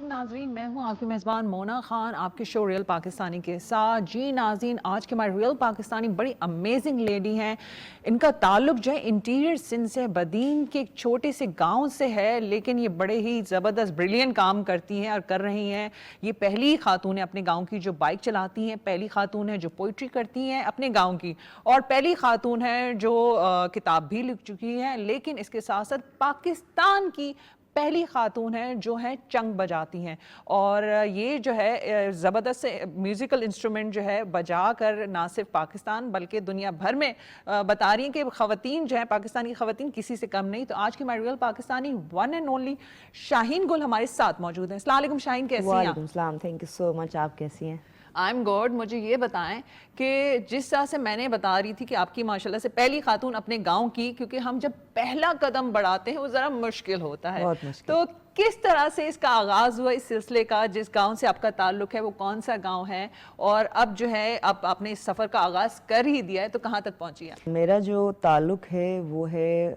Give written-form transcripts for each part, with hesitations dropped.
علیکم ناظرین، میں ہوں آپ کی میزبان مونا خان آپ کے شو ریئل پاکستانی کے ساتھ. جی ناظرین، آج کے ہمارے ریئل پاکستانی بڑی امیزنگ لیڈی ہیں. ان کا تعلق جو ہے انٹیریئر سندھ سے، بدین کے ایک چھوٹے سے گاؤں سے ہے، لیکن یہ بڑے ہی زبردست بریلین کام کرتی ہیں اور کر رہی ہیں. یہ پہلی خاتون ہے اپنے گاؤں کی جو بائک چلاتی ہیں، پہلی خاتون ہے جو پوئٹری کرتی ہیں اپنے گاؤں کی، اور پہلی خاتون ہے جو کتاب بھی لکھ چکی ہیں. لیکن اس کے ساتھ ساتھ پاکستان کی پہلی خاتون ہے جو ہے چنگ بجاتی ہیں، اور یہ جو ہے زبردست میوزیکل انسٹرومنٹ جو ہے بجا کر نہ صرف پاکستان بلکہ دنیا بھر میں بتا رہی ہیں کہ خواتین جو ہیں، پاکستانی خواتین کسی سے کم نہیں. تو آج کی ہماری real Pakistani one and only Shaheen Gul ہمارے ساتھ موجود ہیں. السلام علیکم شاہین، کیسی ہیں آپ؟ وعلیکم السلام، تھینک یو سو مچ. آپ کیسی ہیں؟ I am good. مجھے یہ بتائیں کہ جس طرح سے میں نے بتا رہی تھی کہ آپ کی ماشاءاللہ سے پہلی خاتون اپنے گاؤں کی، کیونکہ ہم جب پہلا قدم بڑھاتے ہیں وہ ذرا مشکل ہوتا ہے، بہت مشکل. تو کس طرح سے اس کا آغاز ہوا اس سلسلے کا؟ جس گاؤں سے آپ کا تعلق ہے وہ کون سا گاؤں ہے، اور اب جو ہے اب آپ نے اس سفر کا آغاز کر ہی دیا ہے تو کہاں تک پہنچی ہے؟ میرا جو تعلق ہے وہ ہے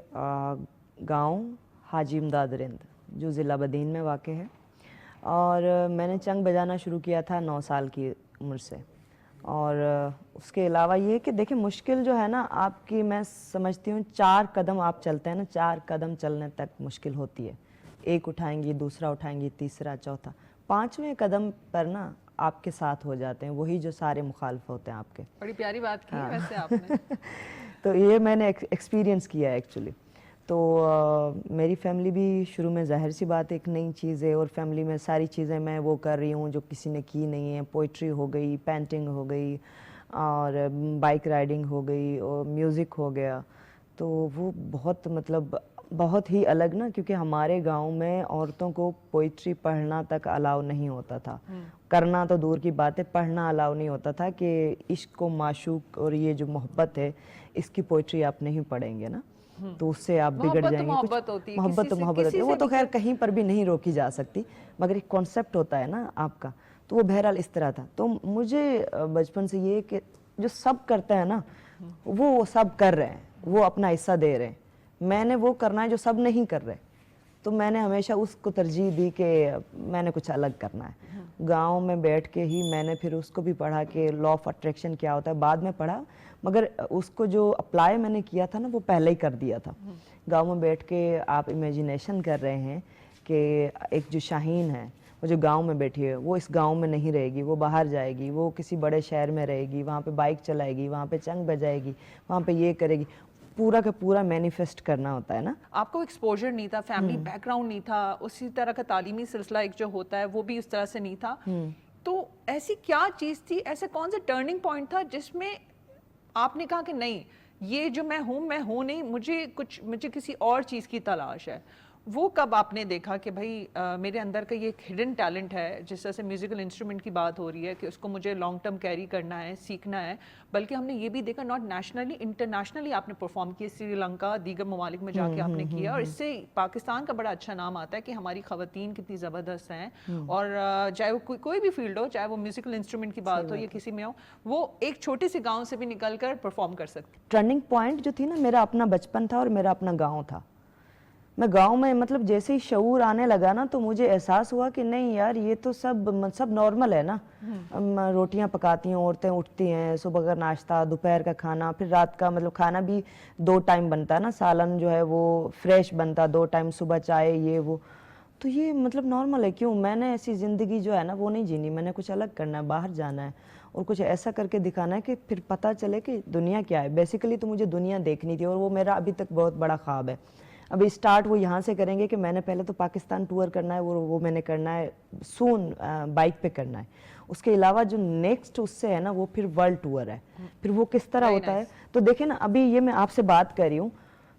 گاؤں حاجی امداد رند، جو ضلع بدین میں واقع ہے، اور میں نے چنگ بجانا شروع کیا تھا 9 سال کی عمر سے. اور اس کے علاوہ یہ کہ دیکھیں مشکل جو ہے نا آپ کی، میں سمجھتی ہوں 4 قدم آپ چلتے ہیں نا، 4 قدم چلنے تک مشکل ہوتی ہے. ایک اٹھائیں گی، دوسرا اٹھائیں گی، تیسرا، چوتھا، 5ویں قدم پر نا آپ کے ساتھ ہو جاتے ہیں وہی جو سارے مخالف ہوتے ہیں آپ کے. بڑی پیاری بات کی ویسے آپ نے. تو یہ میں نے ایکسپیرینس کیا ہے ایکچولی. تو میری فیملی بھی شروع میں ظاہر سی بات ایک نئی چیز ہے، اور فیملی میں ساری چیزیں میں وہ کر رہی ہوں جو کسی نے کی نہیں ہے. پوئٹری ہو گئی، پینٹنگ ہو گئی، اور بائک رائڈنگ ہو گئی، اور میوزک ہو گیا. تو وہ بہت مطلب بہت ہی الگ نا، کیونکہ ہمارے گاؤں میں عورتوں کو پوئٹری پڑھنا تک الاؤ نہیں ہوتا تھا. کرنا تو دور کی بات ہے، پڑھنا الاؤ نہیں ہوتا تھا کہ عشق و معشوق اور یہ جو محبت ہے اس کی پوئٹری آپ نہیں پڑھیں گے نا تو اس سے آپ بگڑ جائیں گے. محبت ہوتی ہے، محبت تو محبت ہوتی ہے، وہ تو خیر کہیں پر بھی نہیں روکی جا سکتی، مگر ایک کانسیپٹ ہوتا ہے نا آپ کا. تو وہ بہرحال اس طرح تھا. تو مجھے بچپن سے یہ کہ جو سب کرتے ہیں نا وہ سب کر رہے ہیں، وہ اپنا حصہ دے رہے ہیں، میں نے وہ کرنا ہے جو سب نہیں کر رہے. تو میں نے ہمیشہ اس کو ترجیح دی کہ میں نے کچھ الگ کرنا ہے. گاؤں میں بیٹھ کے ہی میں نے پھر اس کو بھی پڑھا کہ لا آف اٹریکشن کیا ہوتا ہے، بعد میں پڑھا، مگر اس کو جو اپلائی میں نے کیا تھا نا وہ پہلے ہی کر دیا تھا. گاؤں میں بیٹھ کے آپ امیجینیشن کر رہے ہیں کہ ایک جو شاہین ہے وہ جو گاؤں میں بیٹھی ہے وہ اس گاؤں میں نہیں رہے گی، وہ باہر جائے گی، وہ کسی بڑے شہر میں رہے گی، وہاں پہ بائک چلائے گی، وہاں پہ چنگ بجائے گی، وہاں پہ یہ کرے گی. پورا کا پورا مینیفیسٹ کرنا ہوتا ہے نا. آپ کو ایکسپوجر نہیں تھا، فیملی بیک گراؤنڈ نہیں تھا، اسی طرح کا تعلیمی سلسلہ ایک جو ہوتا ہے وہ بھی اس طرح سے نہیں تھا. تو ایسی کیا چیز تھی، ایسا کون سا ٹرننگ پوائنٹ تھا جس میں آپ نے کہا کہ نہیں، یہ جو میں ہوں نہیں، مجھے کسی اور چیز کی تلاش ہے؟ وہ کب آپ نے دیکھا کہ بھائی میرے اندر کا یہ ایک ہڈن ٹیلنٹ ہے؟ جس طرح سے میوزیکل انسٹرومنٹ کی بات ہو رہی ہے کہ اس کو مجھے لانگ ٹرم کیری کرنا ہے، سیکھنا ہے، بلکہ ہم نے یہ بھی دیکھا ناٹ نیشنلی، انٹرنیشنلی آپ نے پرفارم کیا، سری لنکا، دیگر ممالک میں جا کے آپ نے کیا، اور اس سے پاکستان کا بڑا اچھا نام آتا ہے کہ ہماری خواتین کتنی زبردست ہیں. اور چاہے وہ کوئی بھی فیلڈ ہو، چاہے وہ میوزیکل انسٹرومنٹ کی بات ہو یا کسی میں ہو، وہ ایک چھوٹے سے گاؤں سے بھی نکل کر پرفارم کر سکتی. ٹرننگ پوائنٹ جو تھی نا میرا اپنا بچپن تھا اور میرا اپنا گاؤں تھا. میں گاؤں میں مطلب جیسے ہی شعور آنے لگا نا تو مجھے احساس ہوا کہ نہیں یار یہ تو سب نارمل ہے نا. روٹیاں پکاتی ہیں عورتیں، اٹھتی ہیں، صبح کا ناشتہ، دوپہر کا کھانا، پھر رات کا مطلب کھانا بھی 2 ٹائم بنتا ہے نا، سالن جو ہے وہ فریش بنتا 2 ٹائم، صبح چائے، یہ وہ. تو یہ مطلب نارمل ہے. کیوں میں نے ایسی زندگی جو ہے نا وہ نہیں جینی، میں نے کچھ الگ کرنا ہے، باہر جانا ہے اور کچھ ایسا کر کے دکھانا ہے کہ پھر پتہ چلے کہ دنیا کیا ہے. بیسیکلی تو مجھے دنیا دیکھنی تھی اور وہ میرا ابھی تک بہت بڑا خواب ہے. ابھی سٹارٹ وہ یہاں سے کریں گے کہ میں نے پہلے تو پاکستان ٹور کرنا ہے، وہ میں نے کرنا ہے سون، بائک پہ کرنا ہے. اس کے علاوہ جو نیکسٹ اس سے ہے نا وہ پھر ورلڈ ٹور ہے. پھر وہ کس طرح ہوتا ہے تو دیکھیں نا، ابھی یہ میں آپ سے بات کر رہی ہوں،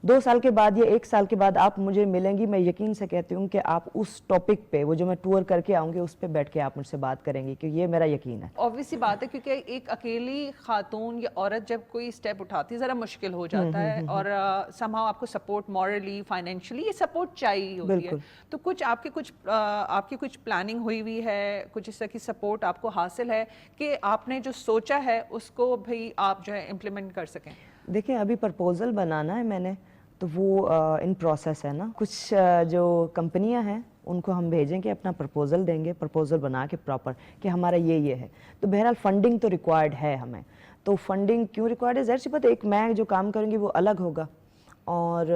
2 سال کے بعد یا 1 سال کے بعد آپ مجھے ملیں گی، میں یقین سے کہتی ہوں کہ آپ اس ٹاپک پہ، وہ جو میں ٹور کر کے آؤں گی اس پہ بیٹھ کے آپ مجھ سے بات کریں گی، کہ یہ میرا یقین ہے. obvious سی بات ہے، کیونکہ ایک اکیلی خاتون یا عورت جب کوئی سٹیپ اٹھاتی ہے ذرا مشکل ہو جاتا ہے، اور somehow آپ کو سپورٹ مورلی، فائنینشلی، یہ سپورٹ چاہیے ہوتی ہے. تو کچھ آپ کی کچھ پلاننگ ہوئی ہے، کچھ اس طرح کی سپورٹ آپ کو حاصل ہے کہ آپ نے جو سوچا ہے اس کو بھی آپ جو ہے امپلیمنٹ کر سکیں؟ دیکھیں ابھی پرپوزل بنانا ہے میں نے، تو وہ ان پروسیس ہے نا. کچھ جو کمپنیاں ہیں ان کو ہم بھیجیں گے, اپنا پرپوزل دیں گے, پرپوزل بنا کے پراپر کہ ہمارا یہ ہے. تو بہرحال فنڈنگ تو ریکوائرڈ ہے ہمیں. تو فنڈنگ کیوں ریکوائرڈ ہے, ظاہر سی بات ہے, ایک میں جو کام کروں گی وہ الگ ہوگا, اور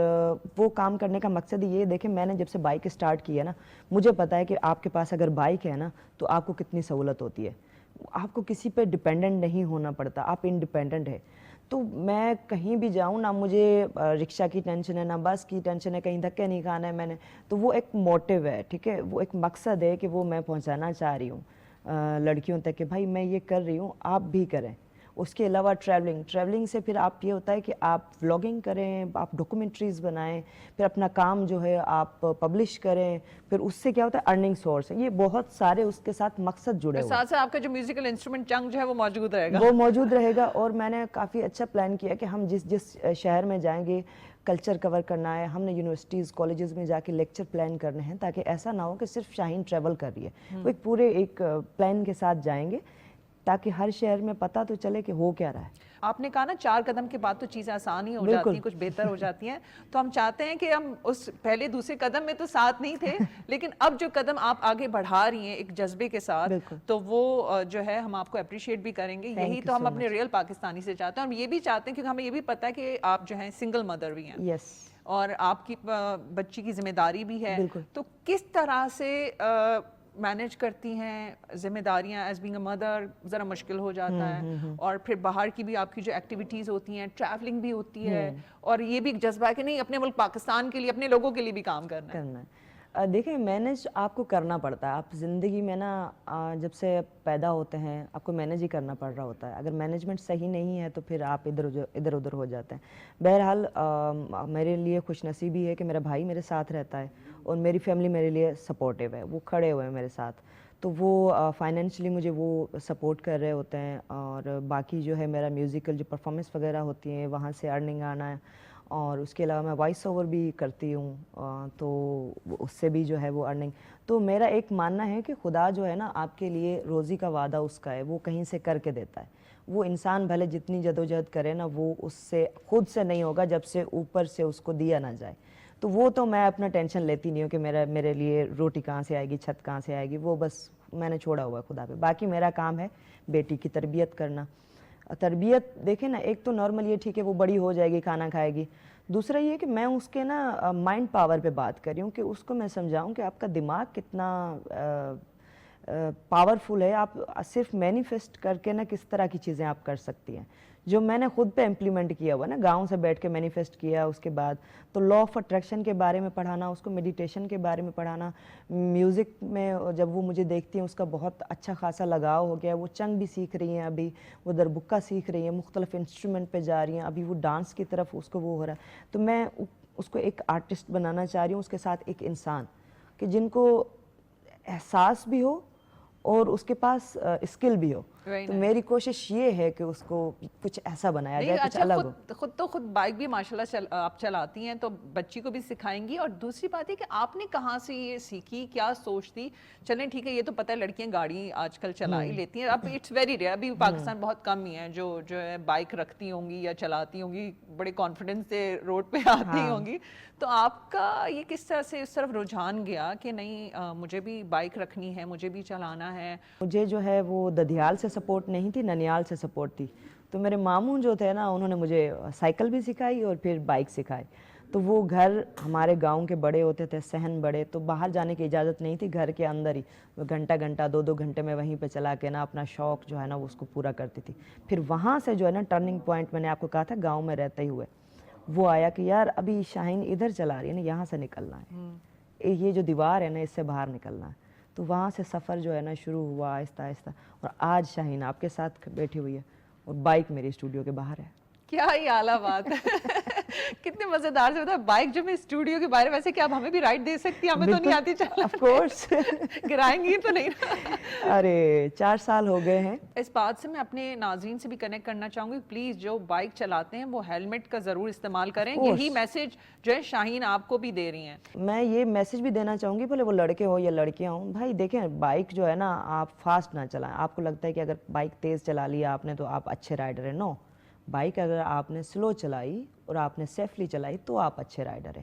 وہ کام کرنے کا مقصد یہ ہے, دیکھیں میں نے جب سے بائک اسٹارٹ کی ہے نا, مجھے پتا ہے کہ آپ کے پاس اگر بائک ہے نا تو آپ کو کتنی سہولت ہوتی ہے, آپ کو کسی پہ ڈپینڈنٹ نہیں ہونا پڑتا, آپ انڈیپینڈنٹ ہے. تو میں کہیں بھی جاؤں نہ مجھے رکشہ کی ٹینشن ہے, نہ بس کی ٹینشن ہے, کہیں دھکے نہیں کھانا ہے میں نے. تو وہ ایک موٹیو ہے, ٹھیک ہے, وہ ایک مقصد ہے کہ وہ میں پہنچانا چاہ رہی ہوں لڑکیوں تک کہ بھائی میں یہ کر رہی ہوں, آپ بھی کریں. اس کے علاوہ ٹریولنگ سے پھر آپ یہ ہوتا ہے کہ آپ ولاگنگ کریں, آپ ڈاکومنٹریز بنائیں, پھر اپنا کام جو ہے آپ پبلش کریں, پھر اس سے کیا ہوتا ہے ارننگ سورس ہے. یہ بہت سارے اس کے ساتھ مقصد جڑے ہوئے ہیں. ساتھ ساتھ آپ کا جو میوزیکل انسٹرومنٹ چنگ جو ہے وہ موجود رہے گا, وہ موجود رہے گا. اور میں نے کافی اچھا پلان کیا کہ ہم جس شہر میں جائیں گے کلچر کور کرنا ہے, ہم نے یونیورسٹیز کالجز میں جا کے لیکچر پلان کرنے ہیں, تاکہ ایسا نہ ہو کہ صرف شاہین ٹریول کر رہی ہے. وہ ایک پورے ایک پلان کے ساتھ جائیں گے تاکہ ہر شہر میں پتہ تو چلے کہ ہو کیا رہا ہے. آپ نے کہا نا 4 قدم کے بعد تو چیزیں آسان ہی ہو جاتی ہیں, کچھ بہتر ہو جاتی ہیں. تو ہم چاہتے ہیں کہ ہم اس پہلے دوسرے قدم میں تو ساتھ نہیں تھے, لیکن اب جو قدم آپ آگے بڑھا رہی ہیں ایک جذبے کے ساتھ, تو وہ جو ہے ہم آپ کو اپریشیٹ بھی کریں گے. یہی تو ہم اپنے ریئل پاکستانی سے چاہتے ہیں. ہم یہ بھی چاہتے ہیں کیونکہ ہمیں یہ بھی پتہ ہے کہ آپ جو ہیں سنگل مدر بھی ہیں, اور آپ کی بچی کی ذمہ داری بھی ہے. تو کس طرح سے مینیج کرتی ہیں ذمہ داریاں ایز بینگ اے مدر؟ ذرا مشکل ہو جاتا ہے. اور پھر باہر کی بھی آپ کی جو ایکٹیویٹیز ہوتی ہیں, ٹریولنگ بھی ہوتی ہے, اور یہ بھی جذبہ ہے کہ نہیں اپنے ملک پاکستان کے لیے, اپنے لوگوں کے لیے بھی کام کرنا ہے. دیکھیں مینیج آپ کو کرنا پڑتا ہے. آپ زندگی میں نا جب سے پیدا ہوتے ہیں آپ کو مینیج ہی کرنا پڑ رہا ہوتا ہے. اگر مینجمنٹ صحیح نہیں ہے تو پھر آپ ادھر ادھر ہو جاتے ہیں. بہرحال میرے لیے خوش نصیبی ہے کہ میرا بھائی میرے ساتھ رہتا ہے, اور میری فیملی میرے لیے سپورٹیو ہے, وہ کھڑے ہوئے ہیں میرے ساتھ. تو وہ فائنینشلی مجھے وہ سپورٹ کر رہے ہوتے ہیں. اور باقی جو ہے میرا میوزیکل جو پرفارمنس وغیرہ ہوتی ہیں وہاں سے ارننگ آنا ہے, اور اس کے علاوہ میں وائس اوور بھی کرتی ہوں, تو اس سے بھی جو ہے وہ ارننگ. تو میرا ایک ماننا ہے کہ خدا جو ہے نا آپ کے لیے روزی کا وعدہ اس کا ہے, وہ کہیں سے کر کے دیتا ہے. وہ انسان بھلے جتنی جدوجہد کرے نا, وہ اس سے خود سے نہیں ہوگا جب سے اوپر سے اس کو دیا نہ جائے. تو وہ تو میں اپنا ٹینشن لیتی نہیں ہوں کہ میرے لیے روٹی کہاں سے آئے گی, چھت کہاں سے آئے گی, وہ بس میں نے چھوڑا ہوا ہے خدا پہ. باقی میرا کام ہے بیٹی کی تربیت کرنا. تربیت دیکھیں نا, ایک تو نارمل یہ ٹھیک ہے وہ بڑی ہو جائے گی, کھانا کھائے گی. دوسرا یہ کہ میں اس کے نا مائنڈ پاور پہ بات کر رہی ہوں, کہ اس کو میں سمجھاؤں کہ آپ کا دماغ کتنا پاورفل ہے. آپ صرف مینیفیسٹ کر کے نا کس طرح کی چیزیں آپ کر سکتی ہیں, جو میں نے خود پہ امپلیمنٹ کیا ہوا نا, گاؤں سے بیٹھ کے مینیفیسٹ کیا. اس کے بعد تو لا آف اٹریکشن کے بارے میں پڑھانا, اس کو میڈیٹیشن کے بارے میں پڑھانا. میوزک میں جب وہ مجھے دیکھتی ہیں اس کا بہت اچھا خاصا لگاؤ ہو گیا. وہ چنگ بھی سیکھ رہی ہیں ابھی, وہ دربکہ سیکھ رہی ہیں, مختلف انسٹرومنٹ پہ جا رہی ہیں, ابھی وہ ڈانس کی طرف اس کو وہ ہو رہا ہے. تو میں اس کو ایک آرٹسٹ بنانا چاہ رہی ہوں, اس کے ساتھ ایک انسان کہ جن کو احساس بھی ہو اور اس کے پاس اسکل بھی ہو. تو میری کوشش یہ ہے کہ اس کو کچھ ایسا بنایا جائے, کچھ الگ ہو. خود بائک بھی ماشاءاللہ آپ چلاتی ہیں, تو بچی کو بھی سکھائیں گی. اور دوسری بات ہے کہ آپ نے کہاں سے یہ سیکھی, کیا سوچ تھی؟ چلیں ٹھیک ہے, یہ تو پتہ ہے لڑکیاں گاڑی آج کل چلا ہی لیتی ہیں, اب اٹس ویری ریئر, ابھی پاکستان بہت کم ہی ہیں جو ہے بائک رکھتی ہوں گی یا چلاتی ہوں گی, بڑے کانفیڈنس سے روڈ پہ آتی ہوں گی. تو آپ کا یہ کس طرح سے اس طرف رجحان گیا کہ نہیں مجھے بھی بائک رکھنی ہے, مجھے بھی چلانا ہے؟ مجھے جو ہے وہ ددھیال سے سپورٹ نہیں تھی, ننیال سے سپورٹ تھی. تو میرے ماموں جو تھے نا, انہوں نے مجھے سائیکل بھی سکھائی اور پھر بائک سکھائی. تو وہ گھر ہمارے گاؤں کے بڑے ہوتے تھے, صحن بڑے, تو باہر جانے کی اجازت نہیں تھی, گھر کے اندر ہی گھنٹہ 2 گھنٹے میں وہیں پہ چلا کے نا اپنا شوق جو ہے نا وہ اس کو پورا کرتی تھی. پھر وہاں سے جو ہے نا ٹرننگ پوائنٹ, میں نے آپ کو کہا تھا گاؤں میں رہتے ہوئے, وہ آیا کہ یار ابھی شاہین ادھر چلا رہی ہے نا, یہاں سے نکلنا ہے, یہ جو دیوار ہے نا اس سے باہر نکلنا ہے. تو وہاں سے سفر جو ہے نا شروع ہوا آہستہ آہستہ, اور آج شاہین آپ کے ساتھ بیٹھی ہوئی ہے, اور بائک میری اسٹوڈیو کے باہر ہے. کیا ہی اعلیٰ بات ہے, کتنے مزیدار سے. بائک جو میں اسٹوڈیو کے باہر, ویسے کہ آپ ہمیں بھی رائڈ دے سکتی ہیں, ہمیں تو نہیں آتی چلانا. آف کورس گرائیں گی تو نہیں. ارے 4 سال ہو گئے ہیں. اس بات سے میں اپنے ناظرین سے بھی کنیکٹ کرنا چاہوں گی, پلیز جو بائک چلاتے ہیں وہ ہیلمٹ کا ضرور استعمال کریں. یہی میسج جو ہے شاہین آپ کو بھی دے رہی ہیں. میں یہ میسج بھی دینا چاہوں گی, بھلے وہ لڑکے ہو یا لڑکیاں ہوں, بھائی دیکھیں بائک جو ہے نا آپ فاسٹ نہ چلائیں. آپ کو لگتا ہے کہ اگر بائک تیز چلا لیا آپ نے تو آپ اچھے رائڈر ہیں. نو, بائک اگر آپ نے سلو چلائی اور آپ نے سیفلی چلائی تو آپ اچھے رائڈر ہیں.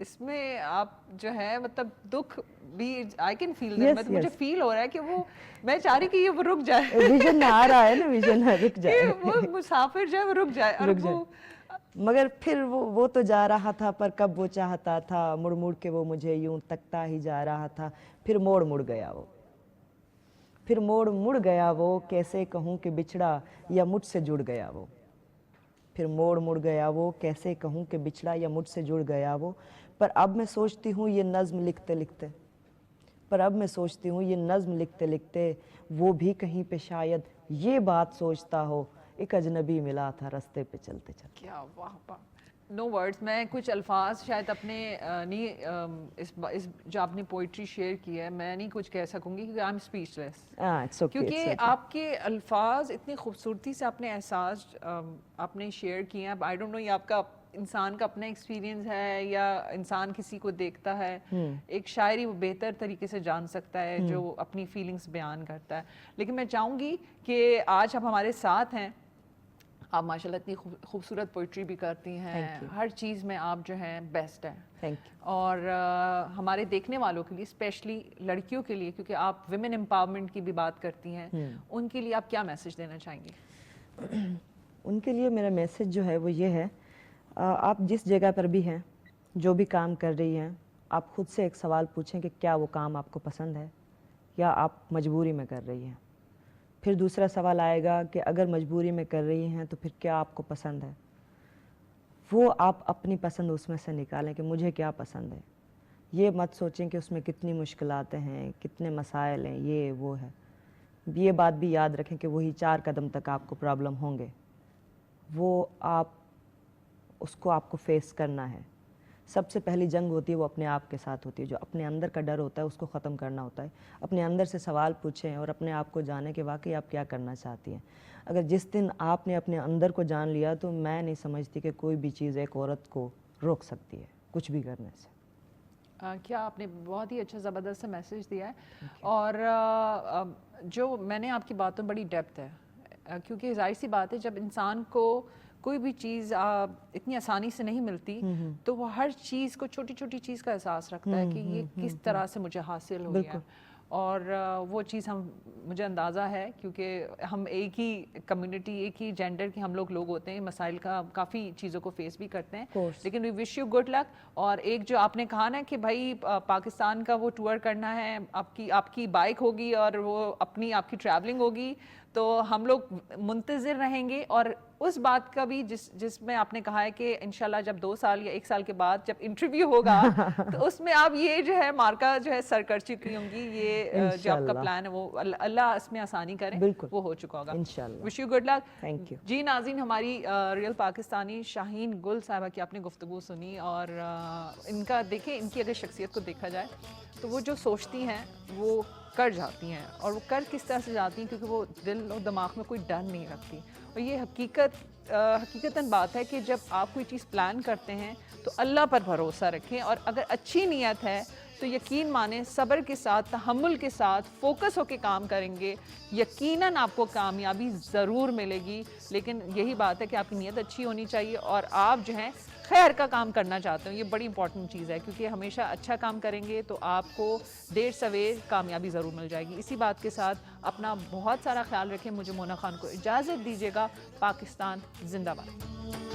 اس میں آپ جو ہے مطلب دکھ بھی آئی کین فیل دیٹ, مجھے فیل ہو رہا ہے کہ وہ میں چاہ رہی کہ یہ وہ رک جائے, ویژن آ رہا ہے نا, ویژن رک جائے, وہ مسافر جو ہے وہ رک جائے. اور وہ مگر پھر وہ تو جا رہا تھا, پر کب وہ چاہتا تھا, مڑ مڑ کے وہ مجھے یوں تکتا ہی جا رہا تھا, پھر موڑ مڑ گیا وہ, پھر موڑ مڑ گیا وہ, کیسے کہوں کہ بچھڑا یا مجھ سے جڑ گیا وہ, پھر موڑ مڑ گیا وہ, کیسے کہوں کہ بچھڑا یا مجھ سے جڑ گیا وہ. پر اب میں سوچتی ہوں یہ نظم لکھتے لکھتے, پر اب میں سوچتی ہوں یہ نظم لکھتے لکھتے, وہ بھی کہیں پہ شاید یہ بات سوچتا ہو, ایک اجنبی ملا تھا رستے پہ چلتے چلتے. کیا واہ واہ, نو ورڈز. میں کچھ الفاظ شاید اپنے نہیں اس جو آپ نے پوئٹری شیئر کی ہے میں نہیں کچھ کہہ سکوں گی کیونکہ آئی ایم اسپیچ لیس, کیونکہ آپ کے الفاظ اتنی خوبصورتی سے اپنے احساس آپ نے شیئر کیے ہیں. آئی ڈونٹ نو یہ آپ کا انسان کا اپنا ایکسپیرینس ہے یا انسان کسی کو دیکھتا ہے, ایک شاعری وہ بہتر طریقے سے جان سکتا ہے جو اپنی فیلنگس بیان کرتا ہے. لیکن میں چاہوں گی کہ آج آپ ہمارے ساتھ ہیں, آپ ماشاءاللہ اتنی خوبصورت پوئٹری بھی کرتی ہیں, ہر چیز میں آپ جو ہیں بیسٹ ہیں, اور ہمارے دیکھنے والوں کے لیے اسپیشلی لڑکیوں کے لیے, کیونکہ آپ ویمن امپاورمنٹ کی بھی بات کرتی ہیں, ان کے لیے آپ کیا میسج دینا چاہیں گے؟ ان کے لیے میرا میسج جو ہے وہ یہ ہے, آپ جس جگہ پر بھی ہیں, جو بھی کام کر رہی ہیں, آپ خود سے ایک سوال پوچھیں کہ کیا وہ کام آپ کو پسند ہے یا آپ مجبوری میں کر رہی ہیں. پھر دوسرا سوال آئے گا کہ اگر مجبوری میں کر رہی ہیں تو پھر کیا آپ کو پسند ہے. وہ آپ اپنی پسند اس میں سے نکالیں کہ مجھے کیا پسند ہے. یہ مت سوچیں کہ اس میں کتنی مشکلات ہیں, کتنے مسائل ہیں, یہ وہ ہے. یہ بات بھی یاد رکھیں کہ وہی 4 قدم تک آپ کو پرابلم ہوں گے, وہ اس کو آپ کو فیس کرنا ہے. سب سے پہلی جنگ ہوتی ہے وہ اپنے آپ کے ساتھ ہوتی ہے, جو اپنے اندر کا ڈر ہوتا ہے اس کو ختم کرنا ہوتا ہے. اپنے اندر سے سوال پوچھیں اور اپنے آپ کو جانیں کہ واقعی آپ کیا کرنا چاہتی ہیں. اگر جس دن آپ نے اپنے اندر کو جان لیا تو میں نہیں سمجھتی کہ کوئی بھی چیز ایک عورت کو روک سکتی ہے کچھ بھی کرنے سے. کیا آپ نے بہت ہی اچھا زبردست سے میسج دیا ہے, اور جو میں نے آپ کی باتوں بڑی ڈیپتھ ہے, کیونکہ ظاہر سی بات ہے جب انسان کو کوئی بھی چیز اتنی آسانی سے نہیں ملتی تو وہ ہر چیز کو چھوٹی چھوٹی چیز کا احساس رکھتا ہے کہ یہ کس طرح سے مجھے حاصل ہو گیا, اور وہ چیز مجھے اندازہ ہے کیونکہ ہم ایک ہی کمیونٹی, ایک ہی جینڈر کے ہم لوگ ہوتے ہیں, مسائل کا کافی چیزوں کو فیس بھی کرتے ہیں. لیکن وی وش یو گڈ لک. اور ایک جو آپ نے کہا نا کہ بھائی پاکستان کا وہ ٹور کرنا ہے, آپ کی بائک ہوگی اور وہ آپ کی ٹریولنگ ہوگی, تو ہم لوگ منتظر رہیں گے. اور اس بات کا بھی جس میں آپ نے کہا ہے کہ انشاءاللہ جب 2 سال یا 1 سال کے بعد جب انٹرویو ہوگا تو اس میں آپ یہ جو ہے مارکا جو ہے سر کر چکی ہوں گی. یہ جو آپ کا پلان ہے وہ اللہ اس میں آسانی کرے, وہ ہو چکا ہوگا. Wish you good luck. جی ناظرین, ہماری ریئل پاکستانی شاہین گل صاحبہ کی آپ نے گفتگو سنی, اور ان کا دیکھیں, ان کی اگر شخصیت کو دیکھا جائے تو وہ جو سوچتی ہیں وہ کر جاتی ہیں, اور وہ کر کس طرح سے جاتی ہیں کیونکہ وہ دل اور دماغ میں کوئی ڈر نہیں رکھتی. اور یہ حقیقتاً بات ہے کہ جب آپ کوئی چیز پلان کرتے ہیں تو اللہ پر بھروسہ رکھیں, اور اگر اچھی نیت ہے تو یقین مانیں صبر کے ساتھ, تحمل کے ساتھ, فوکس ہو کے کام کریں گے, یقیناً آپ کو کامیابی ضرور ملے گی. لیکن یہی بات ہے کہ آپ کی نیت اچھی ہونی چاہیے, اور آپ جو ہیں خیر کا کام کرنا چاہتے ہیں. یہ بڑی امپورٹنٹ چیز ہے کیونکہ ہمیشہ اچھا کام کریں گے تو آپ کو دیر سویر کامیابی ضرور مل جائے گی. اسی بات کے ساتھ اپنا بہت سارا خیال رکھیں. مجھے مونا خان کو اجازت دیجیے گا. پاکستان زندہ باد.